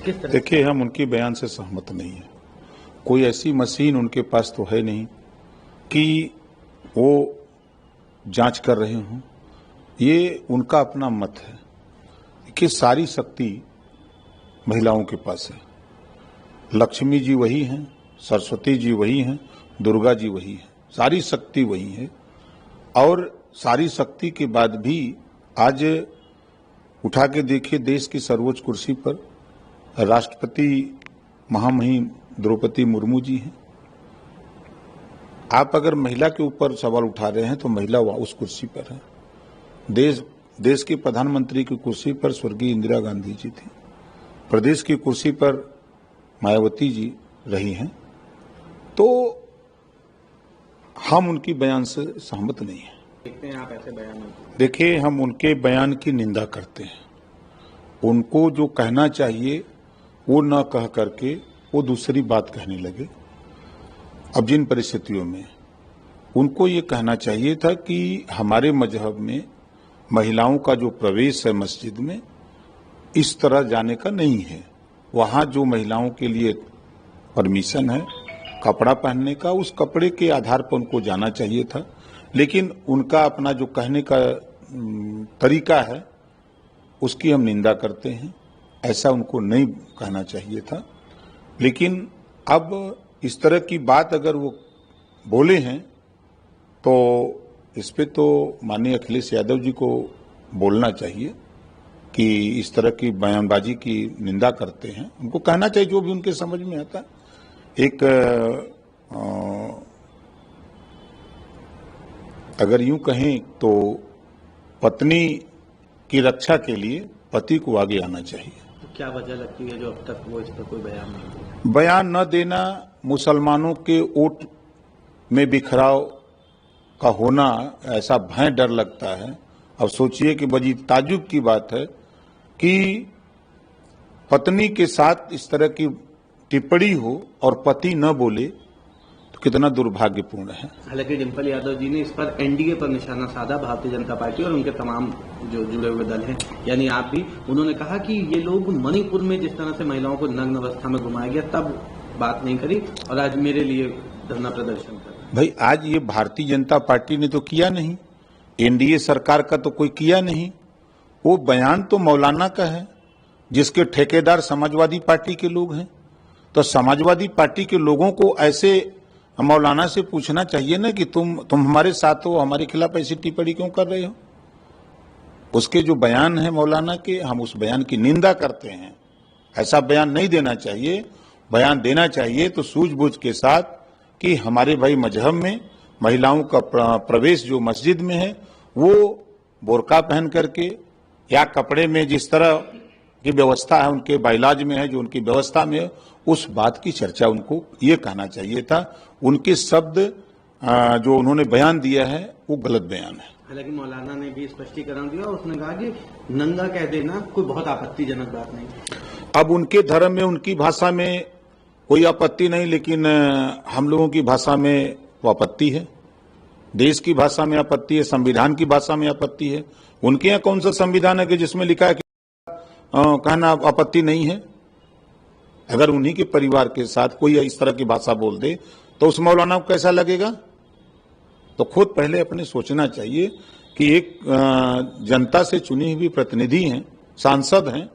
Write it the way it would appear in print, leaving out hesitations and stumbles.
किस तरह? देखिए, हम उनके बयान से सहमत नहीं है। कोई ऐसी मशीन उनके पास तो है नहीं कि वो जांच कर रहे हों। ये उनका अपना मत है कि सारी शक्ति महिलाओं के पास है। लक्ष्मी जी वही हैं, सरस्वती जी वही हैं, दुर्गा जी वही हैं, सारी शक्ति वही है। और सारी शक्ति के बाद भी आज उठा के देखिए, देश की सर्वोच्च कुर्सी पर राष्ट्रपति महामहिम द्रौपदी मुर्मू जी हैं। आप अगर महिला के ऊपर सवाल उठा रहे हैं तो महिला उस कुर्सी पर है। देश के प्रधानमंत्री की कुर्सी पर स्वर्गीय इंदिरा गांधी जी थी। प्रदेश की कुर्सी पर मायावती जी रही हैं। तो हम उनकी बयान से सहमत नहीं हैं। देखते हैं आप ऐसे बयान? देखिए, हम उनके बयान की निंदा करते हैं। उनको जो कहना चाहिए वो न कह करके वो दूसरी बात कहने लगे। अब जिन परिस्थितियों में उनको ये कहना चाहिए था कि हमारे मजहब में महिलाओं का जो प्रवेश है मस्जिद में, इस तरह जाने का नहीं है। वहाँ जो महिलाओं के लिए परमिशन है कपड़ा पहनने का, उस कपड़े के आधार पर उनको जाना चाहिए था। लेकिन उनका अपना जो कहने का तरीका है उसकी हम निंदा करते हैं। ऐसा उनको नहीं कहना चाहिए था। लेकिन अब इस तरह की बात अगर वो बोले हैं तो इस पे तो माननीय अखिलेश यादव जी को बोलना चाहिए कि इस तरह की बयानबाजी की निंदा करते हैं। उनको कहना चाहिए जो भी उनके समझ में आता। एक अगर यूं कहें तो पत्नी की रक्षा के लिए पति को आगे आना चाहिए। तो क्या वजह लगती है जो अब तक वो इस पर कोई बयान नहीं दिया? बयान न देना, मुसलमानों के वोट में बिखराव का होना, ऐसा भय डर लगता है। अब सोचिए कि बड़ी ताज्जुब की बात है कि पत्नी के साथ इस तरह की टिप्पणी हो और पति न बोले, तो कितना दुर्भाग्यपूर्ण है। हालांकि डिम्पल यादव जी ने इस पर एनडीए पर निशाना साधा, भारतीय जनता पार्टी और उनके तमाम जो जुड़े हुए दल हैं, यानी आप भी। उन्होंने कहा कि ये लोग मणिपुर में जिस तरह से महिलाओं को नग्न अवस्था में घुमाया गया तब बात नहीं करी और आज मेरे लिए धरना प्रदर्शन कर। भाई, आज ये भारतीय जनता पार्टी ने तो किया नहीं, एनडीए सरकार का तो कोई किया नहीं। वो बयान तो मौलाना का है जिसके ठेकेदार समाजवादी पार्टी के लोग हैं। तो समाजवादी पार्टी के लोगों को ऐसे मौलाना से पूछना चाहिए ना कि तुम हमारे साथ हो, हमारे खिलाफ ऐसी टिप्पणी क्यों कर रहे हो। उसके जो बयान है मौलाना के, हम उस बयान की निंदा करते हैं। ऐसा बयान नहीं देना चाहिए। बयान देना चाहिए तो सूझबूझ के साथ कि हमारे भाई मजहब में महिलाओं का प्रवेश जो मस्जिद में है वो बोरका पहन करके या कपड़े में जिस तरह की व्यवस्था है उनके बाइलाज में है, जो उनकी व्यवस्था में है, उस बात की चर्चा उनको ये कहना चाहिए था। उनके शब्द जो उन्होंने बयान दिया है वो गलत बयान है। हालांकि मौलाना ने भी स्पष्टीकरण दिया, उसने कहा कि नंगा कह देना कोई बहुत आपत्तिजनक बात नहीं। अब उनके धर्म में उनकी भाषा में कोई आपत्ति नहीं, लेकिन हम लोगों की भाषा में वो आपत्ति है। देश की भाषा में आपत्ति है, संविधान की भाषा में आपत्ति है। उनके यहाँ कौन सा संविधान है कि जिसमें लिखा है कि कहना आपत्ति नहीं है। अगर उन्हीं के परिवार के साथ कोई इस तरह की भाषा बोल दे तो उस मौलाना को कैसा लगेगा। तो खुद पहले अपने सोचना चाहिए कि एक जनता से चुनी हुई प्रतिनिधि हैं, सांसद हैं।